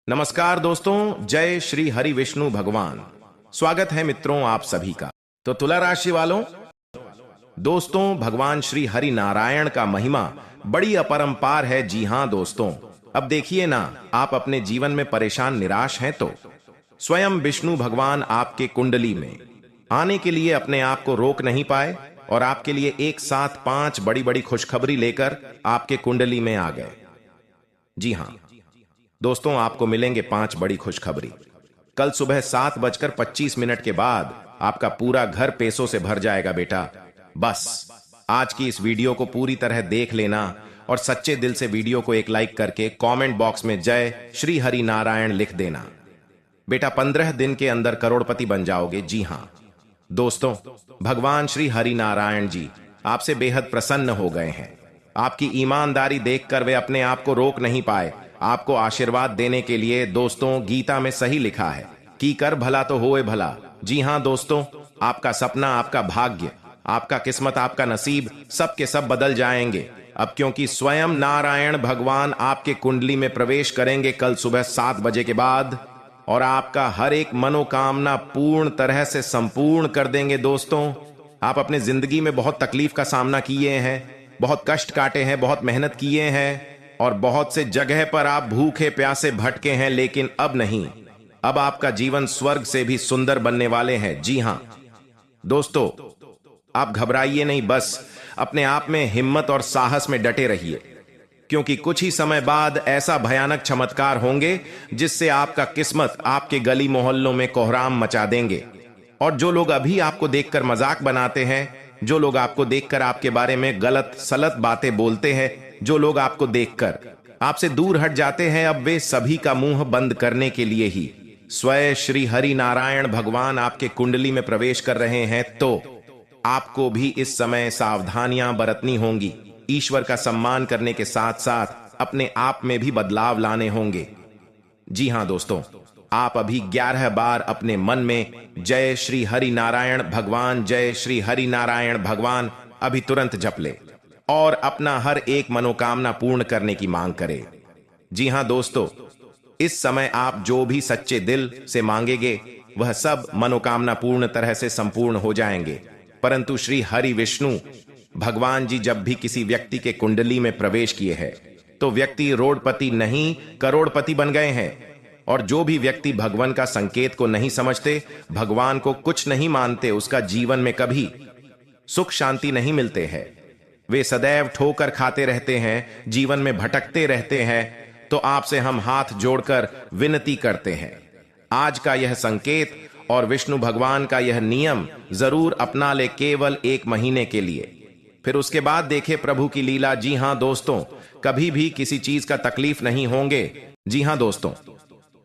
नमस्कार दोस्तों, जय श्री हरि विष्णु भगवान। स्वागत है मित्रों आप सभी का। तो तुला राशि वालों, दोस्तों भगवान श्री हरि नारायण का महिमा बड़ी अपरंपार है। जी हां दोस्तों, अब देखिए ना, आप अपने जीवन में परेशान निराश हैं तो स्वयं विष्णु भगवान आपके कुंडली में आने के लिए अपने आप को रोक नहीं पाए और आपके लिए एक साथ 5 बड़ी बड़ी खुशखबरी लेकर आपके कुंडली में आ गए। जी हां दोस्तों, आपको मिलेंगे 5 बड़ी खुशखबरी। कल सुबह 7:25 के बाद आपका पूरा घर पैसों से भर जाएगा बेटा। बस आज की इस वीडियो को पूरी तरह देख लेना और सच्चे दिल से वीडियो को एक लाइक करके कमेंट बॉक्स में जय श्री हरि नारायण लिख देना बेटा। 15 दिन के अंदर करोड़पति बन जाओगे। जी हां दोस्तों, भगवान श्री हरि नारायण जी आपसे बेहद प्रसन्न हो गए हैं। आपकी ईमानदारी देखकर वे अपने आप को रोक नहीं पाए। आपको आशीर्वाद देने के लिए दोस्तों गीता में सही लिखा है कि कर भला तो होए भला। जी हां दोस्तों, आपका सपना, आपका भाग्य, आपका किस्मत, आपका नसीब सब के सब बदल जाएंगे अब, क्योंकि स्वयं नारायण भगवान आपके कुंडली में प्रवेश करेंगे कल सुबह 7 बजे के बाद और आपका हर एक मनोकामना पूर्ण तरह से संपूर्ण कर देंगे। दोस्तों, आप अपने जिंदगी में बहुत तकलीफ का सामना किए हैं, बहुत कष्ट काटे हैं, बहुत मेहनत किए हैं और बहुत से जगह पर आप भूखे प्यासे भटके हैं, लेकिन अब नहीं। अब आपका जीवन स्वर्ग से भी सुंदर बनने वाले हैं। जी हां दोस्तों, आप घबराइए नहीं, बस अपने आप में हिम्मत और साहस में डटे रहिए, क्योंकि कुछ ही समय बाद ऐसा भयानक चमत्कार होंगे जिससे आपका किस्मत आपके गली मोहल्लों में कोहराम मचा देंगे। और जो लोग अभी आपको देखकर मजाक बनाते हैं, जो लोग आपको देखकर आपके बारे में गलत सलत बातें बोलते हैं, जो लोग आपको देखकर आपसे दूर हट जाते हैं, अब वे सभी का मुंह बंद करने के लिए ही स्वयं श्री हरि नारायण भगवान आपके कुंडली में प्रवेश कर रहे हैं। तो आपको भी इस समय सावधानियां बरतनी होंगी। ईश्वर का सम्मान करने के साथ साथ अपने आप में भी बदलाव लाने होंगे। जी हां दोस्तों, आप अभी 11 बार अपने मन में जय श्री हरि नारायण भगवान, जय श्री हरि नारायण भगवान अभी तुरंत जप ले और अपना हर एक मनोकामना पूर्ण करने की मांग करें। जी हां दोस्तों, इस समय आप जो भी सच्चे दिल से मांगेंगे वह सब मनोकामना पूर्ण तरह से संपूर्ण हो जाएंगे। परंतु श्री हरि विष्णु भगवान जी जब भी किसी व्यक्ति के कुंडली में प्रवेश किए हैं तो व्यक्ति रोडपति नहीं करोड़पति बन गए हैं। और जो भी व्यक्ति भगवान का संकेत को नहीं समझते, भगवान को कुछ नहीं मानते, उसका जीवन में कभी सुख शांति नहीं मिलते हैं। वे सदैव ठोकर खाते रहते हैं, जीवन में भटकते रहते हैं। तो आपसे हम हाथ जोड़कर विनती करते हैं, आज का यह संकेत और विष्णु भगवान का यह नियम जरूर अपना ले, केवल 1 महीने के लिए। फिर उसके बाद देखे प्रभु की लीला। जी हां दोस्तों, कभी भी किसी चीज का तकलीफ नहीं होंगे। जी हां दोस्तों,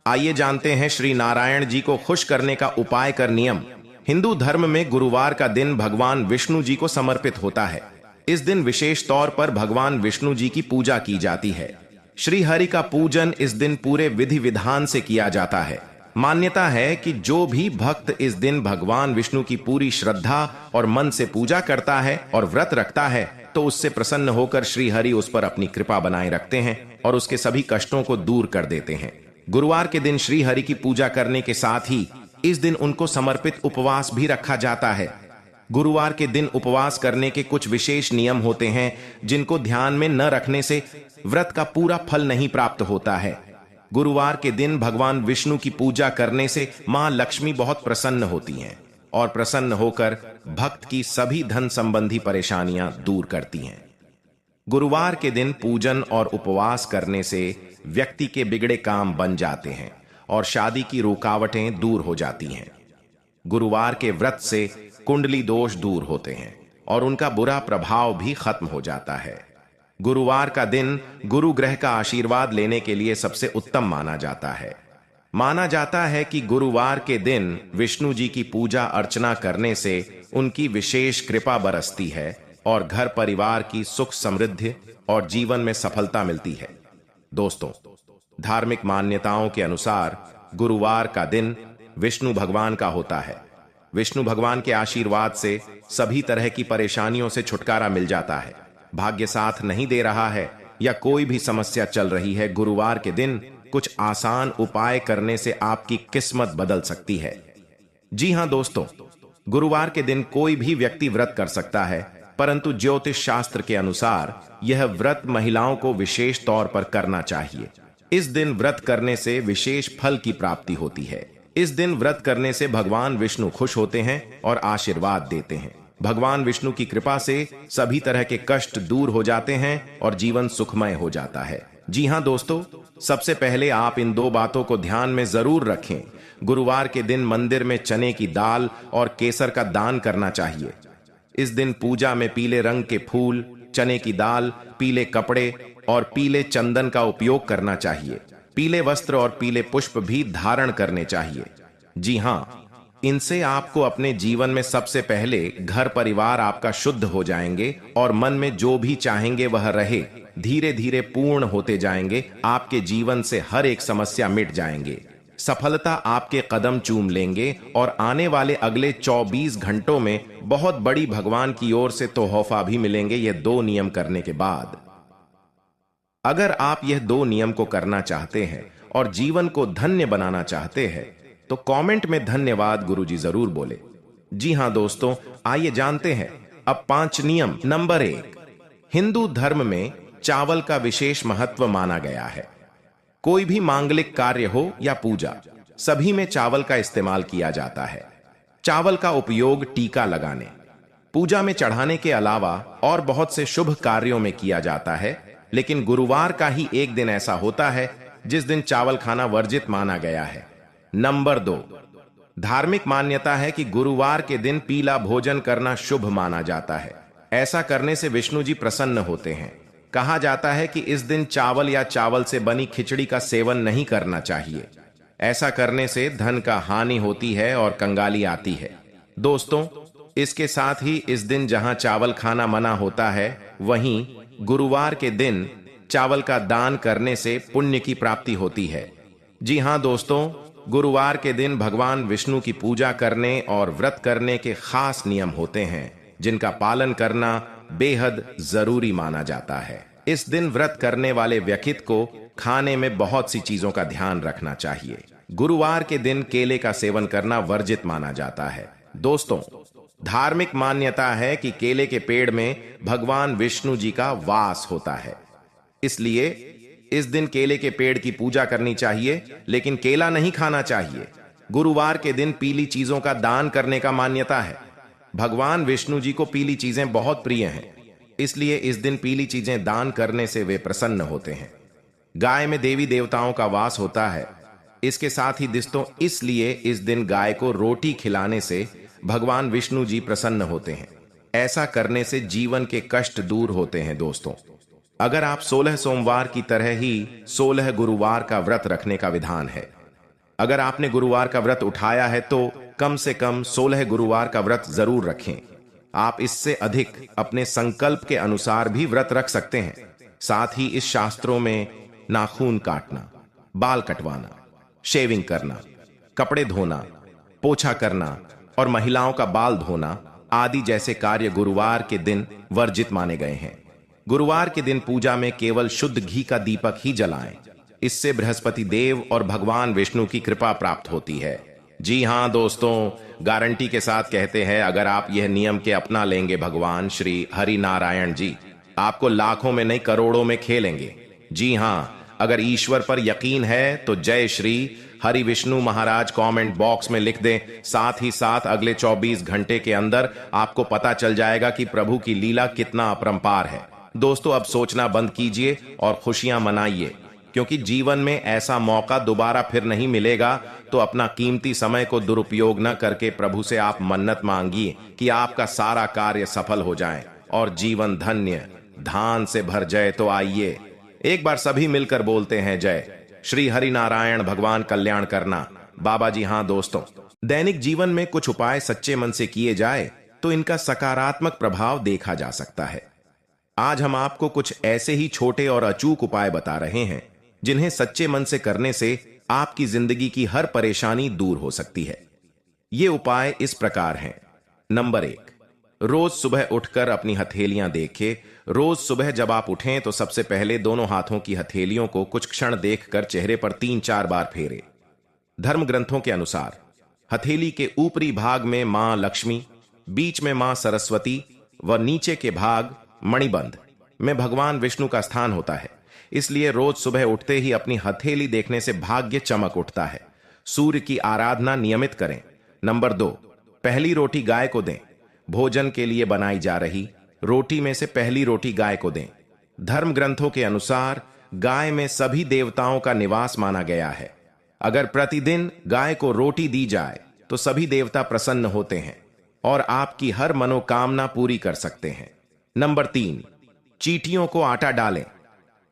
आइए जानते हैं श्री नारायण जी को खुश करने का उपाय कर नियम। हिंदू धर्म में गुरुवार का दिन भगवान विष्णु जी को समर्पित होता है। इस दिन विशेष तौर पर भगवान विष्णु जी की पूजा की जाती है। श्री हरि का पूजन इस दिन पूरे विधि विधान से किया जाता है। मान्यता है कि जो भी भक्त इस दिन भगवान विष्णु की पूरी श्रद्धा और मन से पूजा करता है और व्रत रखता है तो उससे प्रसन्न होकर श्री हरि उस पर अपनी कृपा बनाए रखते हैं और उसके सभी कष्टों को दूर कर देते हैं। गुरुवार के दिन श्री हरि की पूजा करने के साथ ही इस दिन उनको समर्पित उपवास भी रखा जाता है। गुरुवार के दिन उपवास करने के कुछ विशेष नियम होते हैं जिनको ध्यान में न रखने से व्रत का पूरा फल नहीं प्राप्त होता है। गुरुवार के दिन भगवान विष्णु की पूजा करने से मां लक्ष्मी बहुत प्रसन्न होती हैं और प्रसन्न होकर भक्त की सभी धन संबंधी परेशानियां दूर करती हैं। गुरुवार के दिन पूजन और उपवास करने से व्यक्ति के बिगड़े काम बन जाते हैं और शादी की रुकावटें दूर हो जाती हैं। गुरुवार के व्रत से कुंडली दोष दूर होते हैं और उनका बुरा प्रभाव भी खत्म हो जाता है। गुरुवार का दिन गुरु ग्रह का आशीर्वाद लेने के लिए सबसे उत्तम माना जाता है। माना जाता है कि गुरुवार के दिन विष्णु जी की पूजा अर्चना करने से उनकी विशेष कृपा बरसती है और घर परिवार की सुख समृद्धि और जीवन में सफलता मिलती है। दोस्तों, धार्मिक मान्यताओं के अनुसार गुरुवार का दिन विष्णु भगवान का होता है। विष्णु भगवान के आशीर्वाद से सभी तरह की परेशानियों से छुटकारा मिल जाता है। भाग्य साथ नहीं दे रहा है या कोई भी समस्या चल रही है, गुरुवार के दिन कुछ आसान उपाय करने से आपकी किस्मत बदल सकती है। जी हां दोस्तों, गुरुवार के दिन कोई भी व्यक्ति व्रत कर सकता है, परंतु ज्योतिष शास्त्र के अनुसार यह व्रत महिलाओं को विशेष तौर पर करना चाहिए। इस दिन व्रत करने से विशेष फल की प्राप्ति होती है। इस दिन व्रत करने से भगवान विष्णु खुश होते हैं और आशीर्वाद देते हैं। भगवान विष्णु की कृपा से सभी तरह के कष्ट दूर हो जाते हैं और जीवन सुखमय हो जाता है। जी हां दोस्तों, सबसे पहले आप इन दो बातों को ध्यान में जरूर रखें। गुरुवार के दिन मंदिर में चने की दाल और केसर का दान करना चाहिए। इस दिन पूजा में पीले रंग के फूल, चने की दाल, पीले कपड़े और पीले चंदन का उपयोग करना चाहिए। पीले वस्त्र और पीले पुष्प भी धारण करने चाहिए। जी हां, इनसे आपको अपने जीवन में सबसे पहले घर परिवार आपका शुद्ध हो जाएंगे और मन में जो भी चाहेंगे वह रहे, धीरे धीरे पूर्ण होते जाएंगे। आपके जीवन से हर एक समस्या मिट जाएंगे, सफलता आपके कदम चूम लेंगे और आने वाले अगले 24 घंटों में बहुत बड़ी भगवान की ओर से तोहफा भी मिलेंगे ये दो नियम करने के बाद। अगर आप यह दो नियम को करना चाहते हैं और जीवन को धन्य बनाना चाहते हैं तो कमेंट में धन्यवाद गुरुजी जरूर बोले। जी हां दोस्तों, आइए जानते हैं अब 5 नियम। नंबर 1, हिंदू धर्म में चावल का विशेष महत्व माना गया है। कोई भी मांगलिक कार्य हो या पूजा, सभी में चावल का इस्तेमाल किया जाता है। चावल का उपयोग टीका लगाने, पूजा में चढ़ाने के अलावा और बहुत से शुभ कार्यों में किया जाता है, लेकिन गुरुवार का ही एक दिन ऐसा होता है जिस दिन चावल खाना वर्जित माना गया है। नंबर 2, धार्मिक मान्यता है कि गुरुवार के दिन पीला भोजन करना शुभ माना जाता है। ऐसा करने से विष्णु जी प्रसन्न होते हैं। कहा जाता है कि इस दिन चावल या चावल से बनी खिचड़ी का सेवन नहीं करना चाहिए। ऐसा करने से धन का हानि होती है और कंगाली आती है। दोस्तों, इसके साथ ही इस दिन जहां चावल खाना मना होता है, वहीं गुरुवार के दिन चावल का दान करने से पुण्य की प्राप्ति होती है। जी हां दोस्तों, गुरुवार के दिन भगवान विष्णु की पूजा करने और व्रत करने के खास नियम होते हैं, जिनका पालन करना बेहद जरूरी माना जाता है। इस दिन व्रत करने वाले व्यक्ति को खाने में बहुत सी चीजों का ध्यान रखना चाहिए। गुरुवार के दिन केले का सेवन करना वर्जित माना जाता है। दोस्तों, धार्मिक मान्यता है कि केले के पेड़ में भगवान विष्णु जी का वास होता है, इसलिए इस दिन केले के पेड़ की पूजा करनी चाहिए, लेकिन केला नहीं खाना चाहिए। गुरुवार के दिन पीली चीजों का दान करने का मान्यता है। भगवान विष्णु जी को पीली चीजें बहुत प्रिय हैं, इसलिए इस दिन पीली चीजें दान करने से वे प्रसन्न होते हैं। गाय में देवी देवताओं का वास होता है। इसके साथ ही दोस्तों, इसलिए इस दिन गाय को रोटी खिलाने से भगवान विष्णु जी प्रसन्न होते हैं। ऐसा करने से जीवन के कष्ट दूर होते हैं। दोस्तों, अगर आप 16 सोमवार की तरह ही 16 गुरुवार का व्रत रखने का विधान है। अगर आपने गुरुवार का व्रत उठाया है तो कम से कम 16 गुरुवार का व्रत जरूर रखें। आप इससे अधिक अपने संकल्प के अनुसार भी व्रत रख सकते हैं। साथ ही इस शास्त्रों में नाखून काटना, बाल कटवाना, शेविंग करना, कपड़े धोना, पोछा करना और महिलाओं का बाल धोना आदि जैसे कार्य गुरुवार के दिन वर्जित माने गए हैं। गुरुवार के दिन पूजा में केवल शुद्ध घी का दीपक ही जलाएं। इससे बृहस्पति देव और भगवान विष्णु की कृपा प्राप्त होती है। जी हां दोस्तों, गारंटी के साथ कहते हैं, अगर आप यह नियम के अपना लेंगे, भगवान श्री हरि नारायण जी आपको लाखों में नहीं करोड़ों में खेलेंगे। जी हां, अगर ईश्वर पर यकीन है तो जय श्री हरि विष्णु महाराज कमेंट बॉक्स में लिख दें। साथ ही साथ अगले 24 घंटे के अंदर आपको पता चल जाएगा कि प्रभु की लीला कितना अपरंपार है। दोस्तों, अब सोचना बंद कीजिए और खुशियां मनाइए, क्योंकि जीवन में ऐसा मौका दोबारा फिर नहीं मिलेगा। तो अपना कीमती समय को दुरुपयोग न करके प्रभु से आप मन्नत मांगिए कि आपका सारा कार्य सफल हो जाए और जीवन धन्य धान से भर जाए। तो आइए एक बार सभी मिलकर बोलते हैं, जय श्री हरि नारायण, भगवान कल्याण करना। बाबा जी हां दोस्तों, दैनिक जीवन में कुछ उपाय सच्चे मन से किए जाए तो इनका सकारात्मक प्रभाव देखा जा सकता है। आज हम आपको कुछ ऐसे ही छोटे और अचूक उपाय बता रहे हैं जिन्हें सच्चे मन से करने से आपकी जिंदगी की हर परेशानी दूर हो सकती है। ये उपाय इस प्रकार हैं। नंबर 1, रोज सुबह उठकर अपनी हथेलियां देखे रोज सुबह जब आप उठें तो सबसे पहले दोनों हाथों की हथेलियों को कुछ क्षण देखकर चेहरे पर 3-4 बार फेरे। धर्म ग्रंथों के अनुसार हथेली के ऊपरी भाग में मां लक्ष्मी, बीच में मां सरस्वती व नीचे के भाग मणिबंध में भगवान विष्णु का स्थान होता है। इसलिए रोज सुबह उठते ही अपनी हथेली देखने से भाग्य चमक उठता है। सूर्य की आराधना नियमित करें। नंबर 2, पहली रोटी गाय को दें। भोजन के लिए बनाई जा रही रोटी में से पहली रोटी गाय को दें। धर्म ग्रंथों के अनुसार गाय में सभी देवताओं का निवास माना गया है। अगर प्रतिदिन गाय को रोटी दी जाए तो सभी देवता प्रसन्न होते हैं और आपकी हर मनोकामना पूरी कर सकते हैं। नंबर 3, चींटियों को आटा डालें।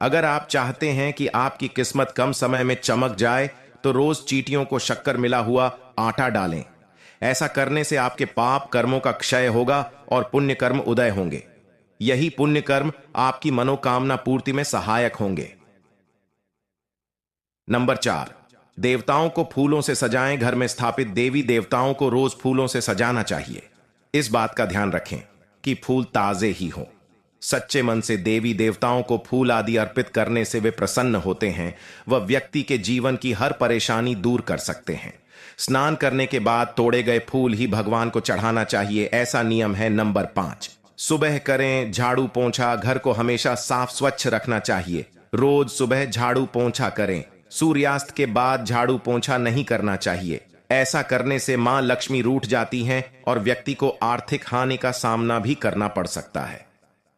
अगर आप चाहते हैं कि आपकी किस्मत कम समय में चमक जाए तो रोज चींटियों को शक्कर मिला हुआ आटा डालें। ऐसा करने से आपके पाप कर्मों का क्षय होगा और पुण्य कर्म उदय होंगे। यही पुण्य कर्म आपकी मनोकामना पूर्ति में सहायक होंगे। नंबर 4, देवताओं को फूलों से सजाएं। घर में स्थापित देवी देवताओं को रोज फूलों से सजाना चाहिए। इस बात का ध्यान रखें कि फूल ताजे ही हों। सच्चे मन से देवी देवताओं को फूल आदि अर्पित करने से वे प्रसन्न होते हैं व व्यक्ति के जीवन की हर परेशानी दूर कर सकते हैं। स्नान करने के बाद तोड़े गए फूल ही भगवान को चढ़ाना चाहिए, ऐसा नियम है। नंबर 5, सुबह करें झाड़ू पोंछा। घर को हमेशा साफ स्वच्छ रखना चाहिए। रोज सुबह झाड़ू पोंछा करें। सूर्यास्त के बाद झाड़ू पोंछा नहीं करना चाहिए। ऐसा करने से मां लक्ष्मी रूठ जाती हैं और व्यक्ति को आर्थिक हानि का सामना भी करना पड़ सकता है।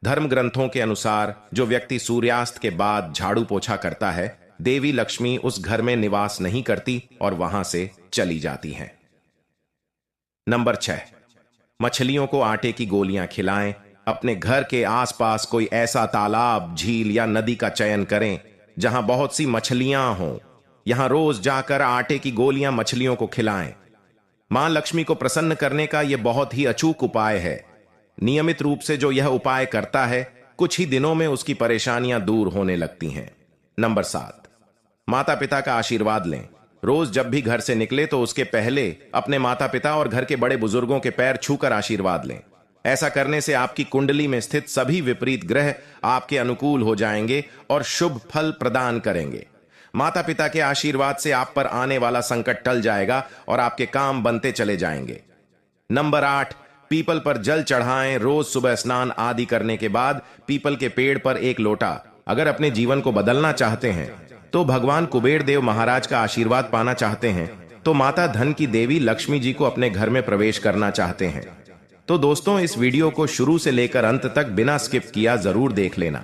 धर्म ग्रंथों के अनुसार जो व्यक्ति सूर्यास्त के बाद झाड़ू पोछा करता है, देवी लक्ष्मी उस घर में निवास नहीं करती और वहां से चली जाती हैं। नंबर 6, मछलियों को आटे की गोलियां खिलाएं। अपने घर के आसपास कोई ऐसा तालाब, झील या नदी का चयन करें जहां बहुत सी मछलियां हों। यहां रोज जाकर आटे की गोलियां मछलियों को खिलाएं। मां लक्ष्मी को प्रसन्न करने का यह बहुत ही अचूक उपाय है। नियमित रूप से जो यह उपाय करता है, कुछ ही दिनों में उसकी परेशानियां दूर होने लगती हैं। नंबर 7, माता पिता का आशीर्वाद लें। रोज जब भी घर से निकले तो उसके पहले अपने माता पिता और घर के बड़े बुजुर्गों के पैर छूकर आशीर्वाद लें। ऐसा करने से आपकी कुंडली में स्थित सभी विपरीत ग्रह आपके अनुकूल हो जाएंगे और शुभ फल प्रदान करेंगे। माता पिता के आशीर्वाद से आप पर आने वाला संकट टल जाएगा और आपके काम बनते चले जाएंगे। नंबर 8, पीपल पर जल चढ़ाएं। रोज सुबह स्नान आदि करने के बाद पीपल के पेड़ पर एक लोटा। अगर अपने जीवन को बदलना चाहते हैं तो भगवान कुबेर देव महाराज का आशीर्वाद पाना चाहते हैं तो माता धन की देवी लक्ष्मी जी को अपने घर में प्रवेश करना चाहते हैं तो दोस्तों, इस वीडियो को शुरू से लेकर अंत तक बिना स्किप किया जरूर देख लेना।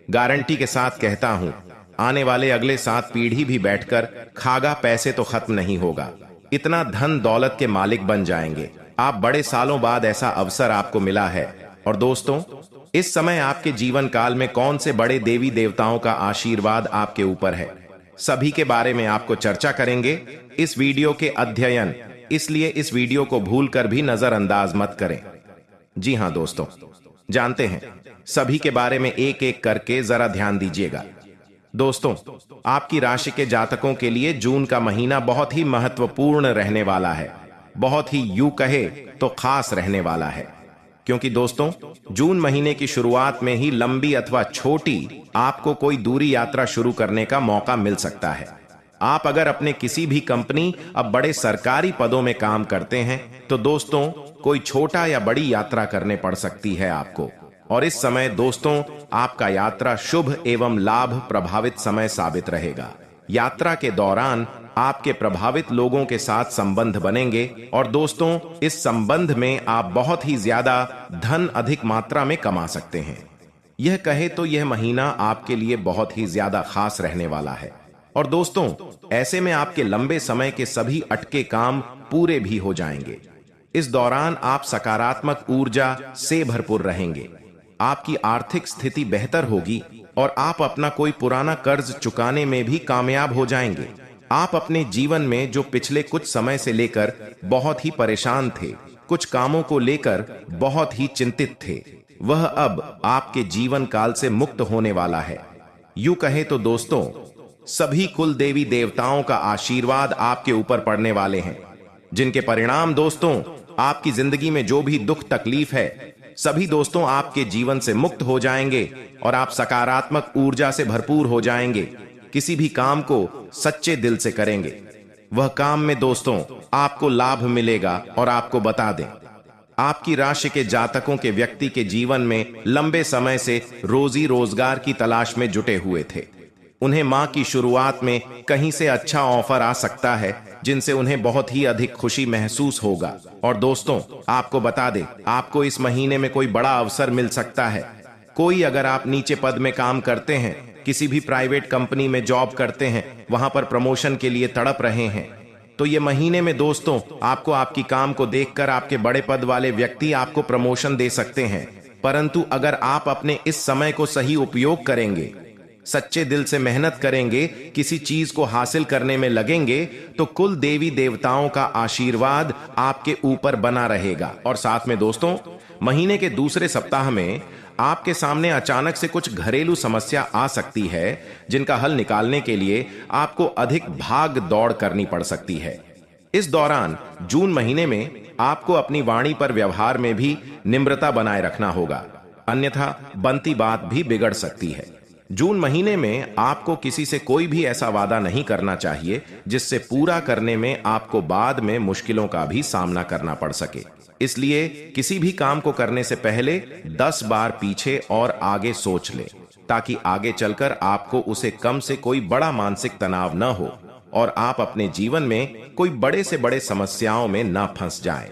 गारंटी के साथ कहता हूं, आने वाले अगले 7 पीढ़ी भी बैठकर खागा पैसे तो खत्म नहीं होगा। इतना धन दौलत के मालिक बन जाएंगे आप। बड़े सालों बाद ऐसा अवसर आपको मिला है। और दोस्तों, इस समय आपके जीवन काल में कौन से बड़े देवी देवताओं का आशीर्वाद आपके ऊपर है, सभी के बारे में आपको चर्चा करेंगे इस वीडियो के अध्ययन। इसलिए इस वीडियो को भूलकर भी नजरअंदाज मत करें। जी हां दोस्तों, जानते हैं सभी के बारे में एक एक करके जरा ध्यान दीजिएगा। दोस्तों, आपकी राशि के जातकों के लिए जून का महीना बहुत ही महत्वपूर्ण रहने वाला है। बहुत ही यूं कहे तो खास रहने वाला है, क्योंकि दोस्तों, जून महीने की शुरुआत में ही लंबी अथवा छोटी आपको कोई दूरी यात्रा शुरू करने का मौका मिल सकता है। आप अगर अपने किसी भी कंपनी अब बड़े सरकारी पदों में काम करते हैं तो दोस्तों, कोई छोटा या बड़ी यात्रा करने पड़ सकती है आपको। और इस समय दोस्तों, आपका यात्रा शुभ एवं लाभ प्रभावित समय साबित रहेगा। यात्रा के दौरान आपके प्रभावित लोगों के साथ संबंध बनेंगे और दोस्तों, इस संबंध में आप बहुत ही ज्यादा धन अधिक मात्रा में कमा सकते हैं। यह कहे तो यह महीना आपके लिए बहुत ही ज्यादा खास रहने वाला है। और दोस्तों, ऐसे में आपके लंबे समय के सभी अटके काम पूरे भी हो जाएंगे। इस दौरान आप सकारात्मक ऊर्जा से भरपूर रहेंगे। आपकी आर्थिक स्थिति बेहतर होगी और आप अपना कोई पुराना कर्ज चुकाने में भी कामयाब हो जाएंगे। आप अपने जीवन में जो पिछले कुछ समय से लेकर बहुत ही परेशान थे, कुछ कामों को लेकर बहुत ही चिंतित थे, वह अब आपके जीवन काल से मुक्त होने वाला है। यूं कहे तो दोस्तों, सभी कुल देवी देवताओं का आशीर्वाद आपके ऊपर पड़ने वाले हैं, जिनके परिणाम दोस्तों, आपकी जिंदगी में जो भी दुख तकलीफ है सभी दोस्तों आपके जीवन से मुक्त हो जाएंगे और आप सकारात्मक ऊर्जा से भरपूर हो जाएंगे। किसी भी काम को सच्चे दिल से करेंगे, वह काम में दोस्तों आपको लाभ मिलेगा। और आपको बता दें, आपकी राशि के जातकों के व्यक्ति के जीवन में लंबे समय से रोजी रोजगार की तलाश में जुटे हुए थे। उन्हें माह की शुरुआत में कहीं से अच्छा ऑफर आ सकता है जिनसे उन्हें बहुत ही अधिक खुशी महसूस होगा। और दोस्तों आपको बता दें, आपको इस महीने में कोई बड़ा अवसर मिल सकता है। कोई अगर आप नीचे पद में काम करते हैं, किसी भी प्राइवेट कंपनी में जॉब करते हैं, वहां पर प्रमोशन के लिए तड़प रहे हैं, तो ये महीने में दोस्तों आपको आपकी काम को देखकर आपके बड़े पद वाले व्यक्ति आपको प्रमोशन दे सकते हैं। परंतु अगर आप अपने इस समय को सही उपयोग करेंगे, सच्चे दिल से मेहनत करेंगे, किसी चीज को हासिल करने में लगेंगे, तो कुल देवी देवताओं का आशीर्वाद आपके ऊपर बना रहेगा। और साथ में दोस्तों महीने के दूसरे सप्ताह में आपके सामने अचानक से कुछ घरेलू समस्या आ सकती है जिनका हल निकालने के लिए आपको अधिक भाग दौड़ करनी पड़ सकती है। इस दौरान जून महीने में आपको अपनी वाणी पर व्यवहार में भी निम्रता बनाए रखना होगा, अन्यथा बनती बात भी बिगड़ सकती है। जून महीने में आपको किसी से कोई भी ऐसा वादा नहीं करना चाहिए जिससे पूरा करने में आपको बाद में मुश्किलों का भी सामना करना पड़ सके। इसलिए किसी भी काम को करने से पहले 10 बार पीछे और आगे सोच ले, ताकि आगे चलकर आपको उसे कम से कोई बड़ा मानसिक तनाव न हो और आप अपने जीवन में कोई बड़े से बड़े समस्याओं में न फंस जाएं।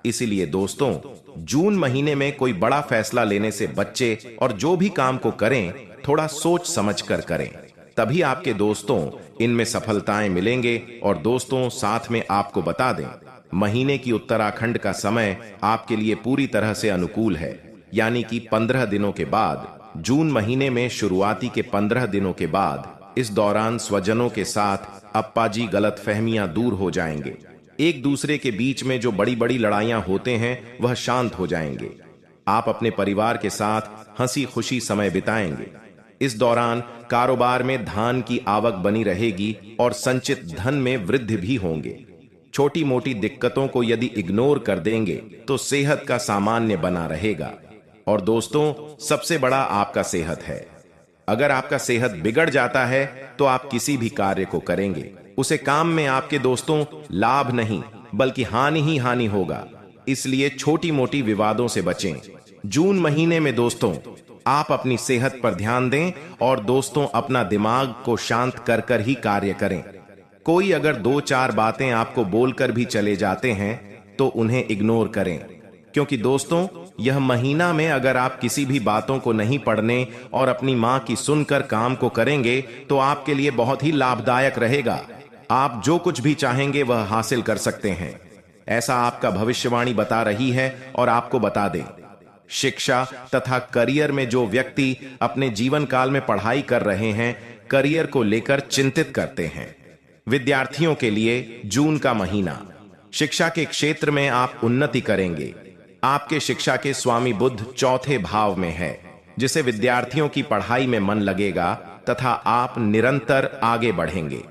इसीलिए दोस्तों जून महीने में कोई बड़ा फैसला लेने से बच्चे और जो भी काम को करें थोड़ा सोच समझ कर करें, तभी आपके दोस्तों इनमें सफलताएं मिलेंगे। और दोस्तों साथ में आपको बता दें, महीने की उत्तराखंड का समय आपके लिए पूरी तरह से अनुकूल है, यानी कि 15 दिनों के बाद, जून महीने में शुरुआती के 15 दिनों के बाद इस दौरान स्वजनों के साथ अप्पाजी गलतफहमियां दूर हो जाएंगे। एक दूसरे के बीच में जो बड़ी बड़ी लड़ाइयां होते हैं वह शांत हो जाएंगे। आप अपने परिवार के साथ हंसी खुशी समय बिताएंगे। इस दौरान कारोबार में धान की आवक बनी रहेगी और संचित धन में वृद्धि भी होंगे। छोटी मोटी दिक्कतों को यदि इग्नोर कर देंगे तो सेहत का सामान्य बना रहेगा। और दोस्तों सबसे बड़ा आपका सेहत है। अगर आपका सेहत बिगड़ जाता है तो आप किसी भी कार्य को करेंगे, उसे काम में आपके दोस्तों लाभ नहीं बल्कि हानि ही हानि होगा। इसलिए छोटी मोटी विवादों से बचें। जून महीने में दोस्तों आप अपनी सेहत पर ध्यान दें और दोस्तों अपना दिमाग को शांत कर कर ही कार्य करें। कोई अगर 2-4 बातें आपको बोलकर भी चले जाते हैं तो उन्हें इग्नोर करें, क्योंकि दोस्तों यह महीना में अगर आप किसी भी बातों को नहीं पढ़ने और अपनी मां की सुनकर काम को करेंगे तो आपके लिए बहुत ही लाभदायक रहेगा। आप जो कुछ भी चाहेंगे वह हासिल कर सकते हैं, ऐसा आपका भविष्यवाणी बता रही है। और आपको बता दें, शिक्षा तथा करियर में जो व्यक्ति अपने जीवन काल में पढ़ाई कर रहे हैं, करियर को लेकर चिंतित करते हैं, विद्यार्थियों के लिए जून का महीना, शिक्षा के क्षेत्र में आप उन्नति करेंगे। आपके शिक्षा के स्वामी बुध चौथे भाव में है, जिससे विद्यार्थियों की पढ़ाई में मन लगेगा तथा आप निरंतर आगे बढ़ेंगे।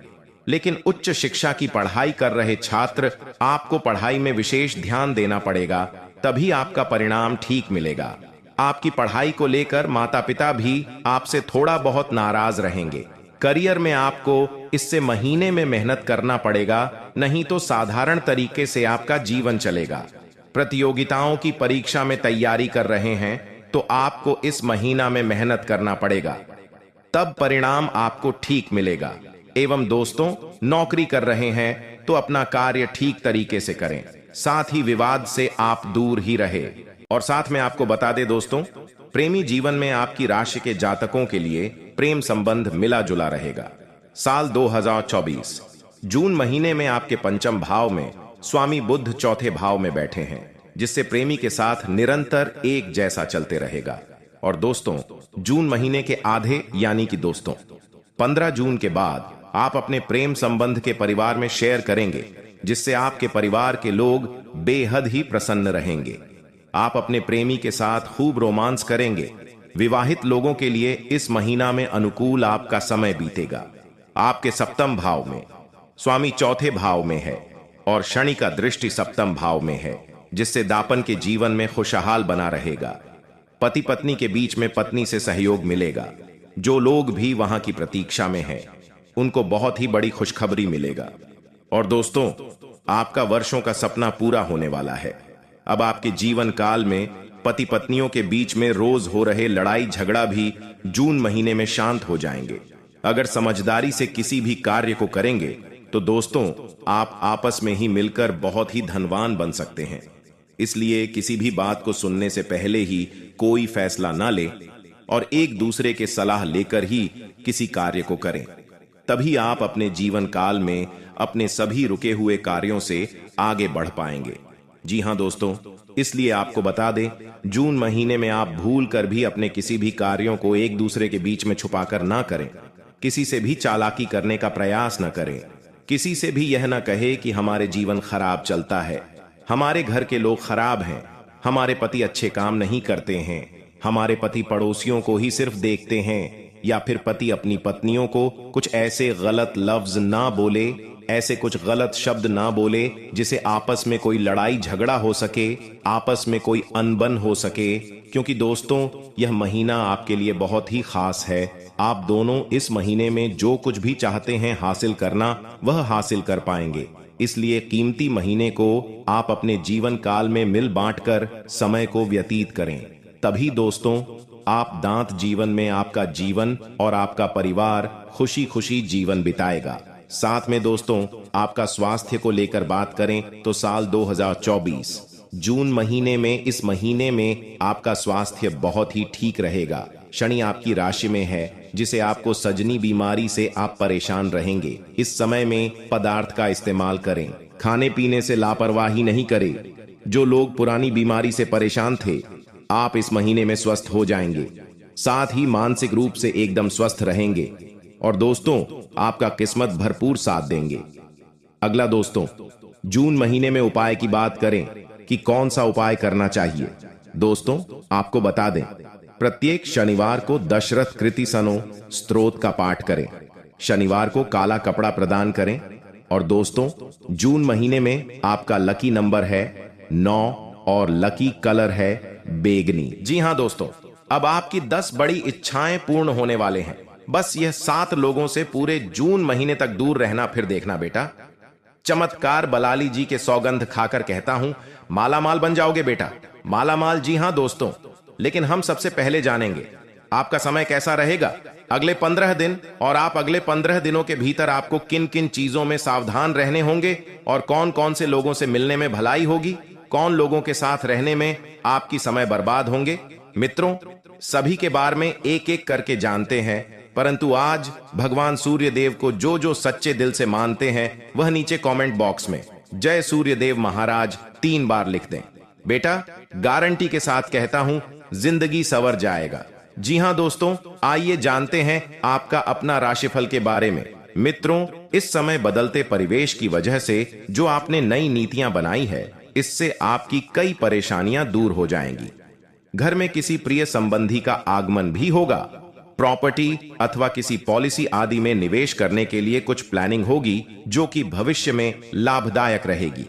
लेकिन उच्च शिक्षा की पढ़ाई कर रहे छात्र, आपको पढ़ाई में विशेष ध्यान देना पड़ेगा, तभी आपका परिणाम ठीक मिलेगा। आपकी पढ़ाई को लेकर माता पिता भी आपसे थोड़ा बहुत नाराज रहेंगे। करियर में आपको इससे महीने में मेहनत करना पड़ेगा, नहीं तो साधारण तरीके से आपका जीवन चलेगा। प्रतियोगिताओं की परीक्षा में तैयारी कर रहे हैं तो आपको इस महीना में मेहनत करना पड़ेगा, तब परिणाम आपको ठीक मिलेगा। एवं दोस्तों नौकरी कर रहे हैं तो अपना कार्य ठीक तरीके से करें, साथ ही विवाद से आप दूर ही रहे। और साथ में आपको बता दें दोस्तों, प्रेमी जीवन में आपकी राशि के जातकों के लिए प्रेम संबंध मिला जुला रहेगा। साल 2024 जून महीने में आपके पंचम भाव में स्वामी बुध चौथे भाव में बैठे हैं, जिससे प्रेमी के साथ निरंतर एक जैसा चलते रहेगा। और दोस्तों जून महीने के आधे यानी कि दोस्तों 15 जून के बाद आप अपने प्रेम संबंध के परिवार में शेयर करेंगे, जिससे आपके परिवार के लोग बेहद ही प्रसन्न रहेंगे। आप अपने प्रेमी के साथ खूब रोमांस करेंगे। विवाहित लोगों के लिए इस महीना में अनुकूल आपका समय बीतेगा। आपके सप्तम भाव में स्वामी चौथे भाव में है और शनि का दृष्टि सप्तम भाव में है, जिससे दापन के जीवन में खुशहाल बना रहेगा। पति पत्नी के बीच में पत्नी से सहयोग मिलेगा। जो लोग भी वहां की प्रतीक्षा में हैं, उनको बहुत ही बड़ी खुशखबरी मिलेगा। और दोस्तों, आपका वर्षों का सपना पूरा होने वाला है। अब आपके जीवन काल में पति पत्नियों के बीच में रोज हो रहे लड़ाई झगड़ा भी जून महीने में शांत हो जाएंगे। अगर समझदारी से किसी भी कार्य को करेंगे तो दोस्तों, आप आपस में ही मिलकर बहुत ही धनवान बन सकते हैं। इसलिए किसी भी बात को सुनने से पहले ही कोई फैसला ना लें और एक दूसरे के सलाह लेकर ही किसी कार्य को करें। तभी आप अपने जीवन काल में अपने सभी रुके हुए कार्यों से आगे बढ़ पाएंगे। जी हां दोस्तों, इसलिए आपको बता दें, जून महीने में आप भूल कर भी अपने किसी भी कार्यों को एक दूसरे के बीच में छुपाकर ना करें। किसी से भी चालाकी करने का प्रयास न करें। किसी से भी यह न कहे कि हमारे जीवन खराब चलता है, हमारे घर के लोग खराब हैं, हमारे पति अच्छे काम नहीं करते हैं, हमारे पति पड़ोसियों को ही सिर्फ देखते हैं, या फिर पति अपनी पत्नियों को कुछ ऐसे गलत लफ्ज ना बोले, ऐसे कुछ गलत शब्द ना बोले जिसे आपस में कोई लड़ाई झगड़ा हो सके, आपस में कोई अनबन हो सके। क्योंकि दोस्तों, यह महीना आपके लिए बहुत ही खास है। आप दोनों इस महीने में जो कुछ भी चाहते हैं हासिल करना, वह हासिल कर पाएंगे। इसलिए कीमती महीने को आप अपने जीवन काल में मिल बांटकर समय को व्यतीत करें। तभी दोस्तों, आप दांत जीवन में आपका जीवन और आपका परिवार खुशी खुशी जीवन बिताएगा। साथ में दोस्तों, आपका स्वास्थ्य को लेकर बात करें तो साल 2024 जून महीने में, इस महीने में आपका स्वास्थ्य बहुत ही ठीक रहेगा। शनि आपकी राशि में है, जिसे आपको सजनी बीमारी से आप परेशान रहेंगे। इस समय में पदार्थ का इस्तेमाल करें, खाने पीने से लापरवाही नहीं करें। जो लोग पुरानी बीमारी से परेशान थे, आप इस महीने में स्वस्थ हो जाएंगे। साथ ही मानसिक रूप से एकदम स्वस्थ रहेंगे। और दोस्तों, आपका किस्मत भरपूर साथ देंगे। अगला दोस्तों, जून महीने में उपाय की बात करें कि कौन सा उपाय करना चाहिए। दोस्तों, आपको बता दें, प्रत्येक शनिवार को दशरथ कृति सनो स्तोत्र का पाठ करें। शनिवार को काला कपड़ा प्रदान करें। और दोस्तों, जून महीने में आपका लकी नंबर है 9 और लकी कलर है बेगनी। जी हां दोस्तों, अब आपकी 10 बड़ी इच्छाएं पूर्ण होने वाले हैं। बस यह 7 लोगों से पूरे जून महीने तक दूर रहना, फिर देखना बेटा। चमत्कार बलाली जी के सौगंध खाकर कहता हूं, मालामाल बन जाओगे बेटा, मालामाल। जी हां दोस्तों, लेकिन हम सबसे पहले जानेंगे आपका समय कैसा रहेगा अगले 15 दिन, और आप अगले 15 दिनों के भीतर आपको किन किन चीजों में सावधान रहने होंगे, और कौन कौन से लोगों से मिलने में भलाई होगी, कौन लोगों के साथ रहने में आपकी समय बर्बाद होंगे। मित्रों, सभी के बारे में एक एक करके जानते हैं, परंतु आज भगवान सूर्य देव को जो जो सच्चे दिल से मानते हैं, वह नीचे कमेंट बॉक्स में जय सूर्य देव महाराज 3 बार लिख दें। बेटा, गारंटी के साथ कहता हूं, जिंदगी संवर जाएगा। जी हां दोस्तों, आइए जानते हैं आपका अपना राशिफल के बारे में। मित्रों, इस समय बदलते परिवेश की वजह से जो आपने नई नीतियां बनाई है, इससे आपकी कई परेशानियां दूर हो जाएंगी। घर में किसी प्रिय संबंधी का आगमन भी होगा। प्रॉपर्टी अथवा किसी पॉलिसी आदि में निवेश करने के लिए कुछ प्लानिंग होगी, जो कि भविष्य में लाभदायक रहेगी।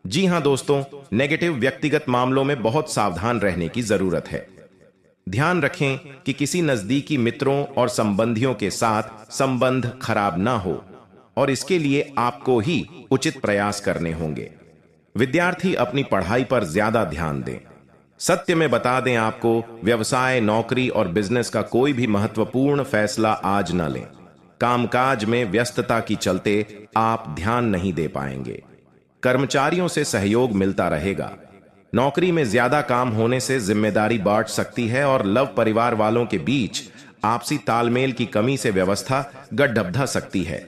जी हां दोस्तों, नेगेटिव व्यक्तिगत मामलों में बहुत सावधान रहने की जरूरत है। ध्यान रखें कि किसी नजदीकी मित्रों और संबंधियों के साथ संबंध खराब ना हो, और इसके लिए आपको ही उचित प्रयास करने होंगे। विद्यार्थी अपनी पढ़ाई पर ज्यादा ध्यान दें। सत्य में बता दें आपको, व्यवसाय, नौकरी और बिजनेस का कोई भी महत्वपूर्ण फैसला आज न लें। कामकाज में व्यस्तता की चलते आप ध्यान नहीं दे पाएंगे। कर्मचारियों से सहयोग मिलता रहेगा। नौकरी में ज्यादा काम होने से जिम्मेदारी बढ़ सकती है, और लव परिवार वालों के बीच आपसी तालमेल की कमी से व्यवस्था गड्ढबधा सकती है।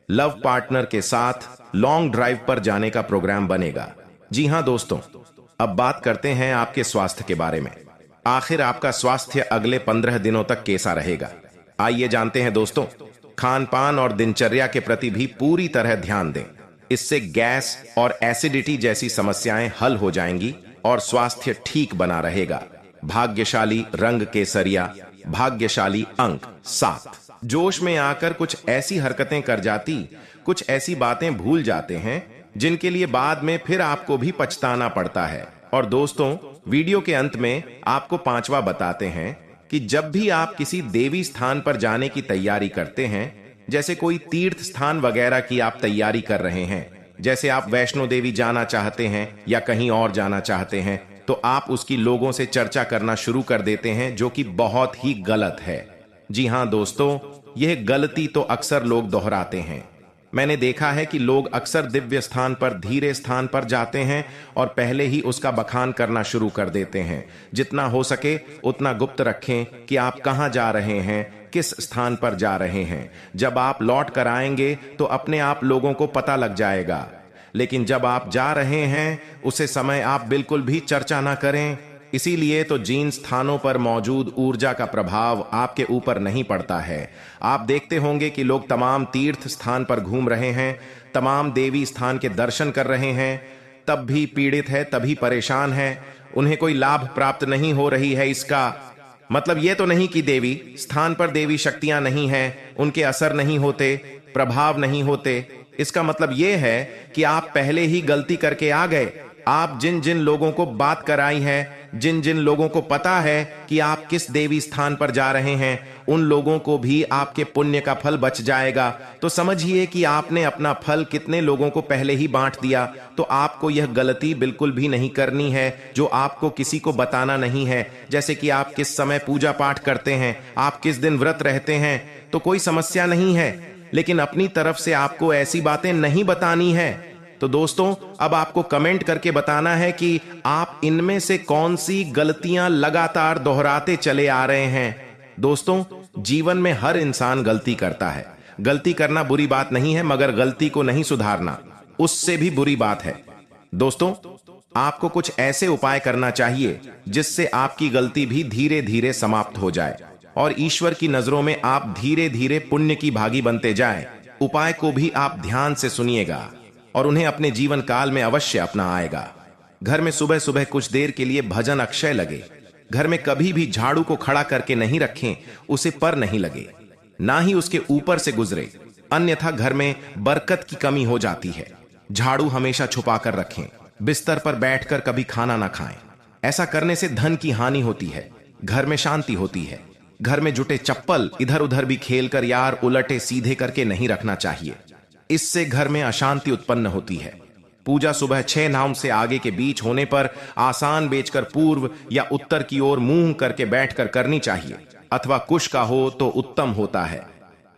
लव पार्टनर के साथ लॉन्ग ड्राइव पर जाने का प्रोग्राम बनेगा। जी हां दोस्तों, अब बात करते हैं आपके स्वास्थ्य के बारे में। आखिर आपका स्वास्थ्य अगले 15 दिनों तक कैसा रहेगा, आइए जानते हैं दोस्तों। खान पान और दिनचर्या के प्रति भी पूरी तरह ध्यान दें। इससे गैस और एसिडिटी जैसी समस्याएं हल हो जाएंगी और स्वास्थ्य ठीक बना रहेगा। भाग्यशाली रंग केसरिया, भाग्यशाली अंक 7। जोश में आकर कुछ ऐसी हरकतें कर जाती, कुछ ऐसी बातें भूल जाते हैं जिनके लिए बाद में फिर आपको भी पछताना पड़ता है। और दोस्तों, वीडियो के अंत में आपको पांचवा बताते हैं कि जब भी आप किसी देवी स्थान पर जाने की तैयारी करते हैं, जैसे कोई तीर्थ स्थान वगैरह की आप तैयारी कर रहे हैं, जैसे आप वैष्णो देवी जाना चाहते हैं या कहीं और जाना चाहते हैं, तो आप उसकी लोगों से चर्चा करना शुरू कर देते हैं, जो कि बहुत ही गलत है। जी हां दोस्तों, यह गलती तो अक्सर लोग दोहराते हैं। मैंने देखा है कि लोग अक्सर दिव्य स्थान पर धीरे स्थान पर जाते हैं और पहले ही उसका बखान करना शुरू कर देते हैं। जितना हो सके उतना गुप्त रखें कि आप कहां जा रहे हैं, किस स्थान पर जा रहे हैं। जब आप लौट कर आएंगे तो अपने आप लोगों को पता लग जाएगा। लेकिन जब आप जा रहे हैं उसे समय आप बिल्कुल भी चर्चा ना करें। इसीलिए तो जिन स्थानों पर मौजूद ऊर्जा का प्रभाव आपके ऊपर नहीं पड़ता है। आप देखते होंगे कि लोग तमाम तीर्थ स्थान पर घूम रहे हैं, तमाम देवी स्थान के दर्शन कर रहे हैं, तब भी पीड़ित है, तभी परेशान है, उन्हें कोई लाभ प्राप्त नहीं हो रही है। इसका मतलब यह तो नहीं कि देवी स्थान पर देवी शक्तियां नहीं हैं, उनके असर नहीं होते, प्रभाव नहीं होते। इसका मतलब यह है कि आप पहले ही गलती करके आ गए। आप जिन जिन लोगों को बात कराई है, जिन जिन लोगों को पता है कि आप किस देवी स्थान पर जा रहे हैं, उन लोगों को भी आपके पुण्य का फल बच जाएगा। तो समझिए कि आपने अपना फल कितने लोगों को पहले ही बांट दिया। तो आपको यह गलती बिल्कुल भी नहीं करनी है, जो आपको किसी को बताना नहीं है। जैसे कि आप किस समय पूजा पाठ करते हैं, आप किस दिन व्रत रहते हैं, तो कोई समस्या नहीं है, लेकिन अपनी तरफ से आपको ऐसी बातें नहीं बतानी है। तो दोस्तों, अब आपको कमेंट करके बताना है कि आप इनमें से कौन सी गलतियां लगातार दोहराते चले आ रहे हैं। दोस्तों, जीवन में हर इंसान गलती करता है। गलती करना बुरी बात नहीं है, मगर गलती को नहीं सुधारना उससे भी बुरी बात है। दोस्तों, आपको कुछ ऐसे उपाय करना चाहिए जिससे आपकी गलती भी धीरे धीरे समाप्त हो जाए और ईश्वर की नजरों में आप धीरे धीरे पुण्य की भागी बनते जाएं। उपाय को भी आप ध्यान से सुनिएगा और उन्हें अपने जीवन काल में अवश्य अपना आएगा। घर में सुबह सुबह कुछ देर के लिए भजन अक्षय लगे। घर में कभी भी झाड़ू को खड़ा करके नहीं रखें, उसे पर नहीं लगे, ना ही उसके ऊपर से गुजरे, अन्यथा घर में बरकत की कमी हो जाती है। झाड़ू हमेशा छुपा कर रखें। बिस्तर पर बैठकर कभी खाना ना खाएं। ऐसा करने से धन की हानि होती है, घर में शांति होती है। घर में जुटे चप्पल इधर उधर भी खेलकर यार उलटे सीधे करके नहीं रखना चाहिए, इससे घर में अशांति उत्पन्न होती है। पूजा सुबह 6 नाम से आगे के बीच होने पर आसान बेचकर पूर्व या उत्तर की ओर मुंह करके बैठकर करनी चाहिए, अथवा कुश का हो तो उत्तम होता है।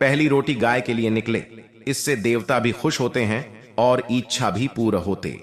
पहली रोटी गाय के लिए निकले, इससे देवता भी खुश होते हैं और इच्छा भी पूर्ण होते।